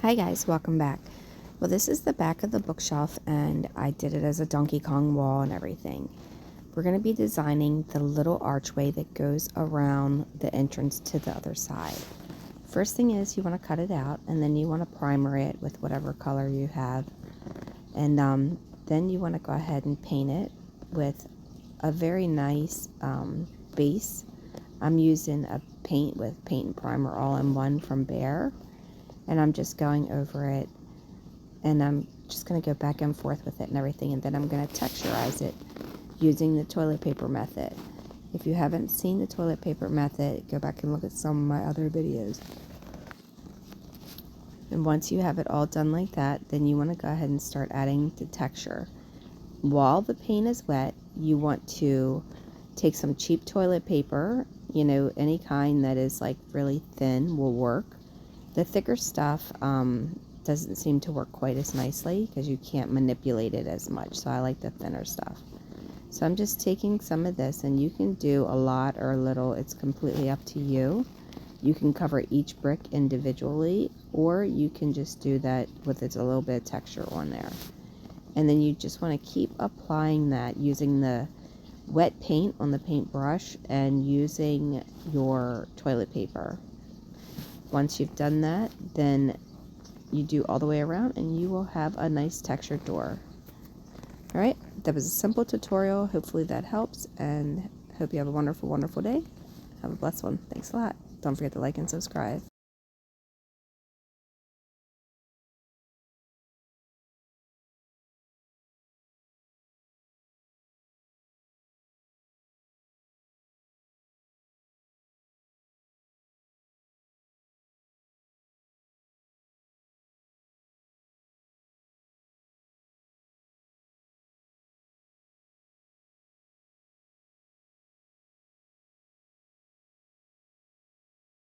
Hi guys, welcome back. Well, this is the back of the bookshelf and I did it as a Donkey Kong wall and everything. We're going to be designing the little archway that goes around the entrance to the other side. First thing is you want to cut it out and then you want to primer it with whatever color you have. And then you want to go ahead and paint it with a very nice base. I'm using a paint with paint and primer all in one from Bear. And I'm just going over it, and I'm just going to go back and forth with it and everything, and then I'm going to texturize it using the toilet paper method. If you haven't seen the toilet paper method, go back and look at some of my other videos. And once you have it all done like that, then you want to go ahead and start adding the texture. While the paint is wet, you want to take some cheap toilet paper, any kind that is like really thin will work. The thicker stuff doesn't seem to work quite as nicely because you can't manipulate it as much. So I like the thinner stuff. So I'm just taking some of this, and you can do a lot or a little. It's completely up to you. You can cover each brick individually, or you can just do that with a little bit of texture on there. And then you just want to keep applying that using the wet paint on the paintbrush and using your toilet paper. Once you've done that, then you do all the way around and you will have a nice textured door. Alright, that was a simple tutorial. Hopefully that helps, and hope you have a wonderful, wonderful day. Have a blessed one. Thanks a lot. Don't forget to like and subscribe.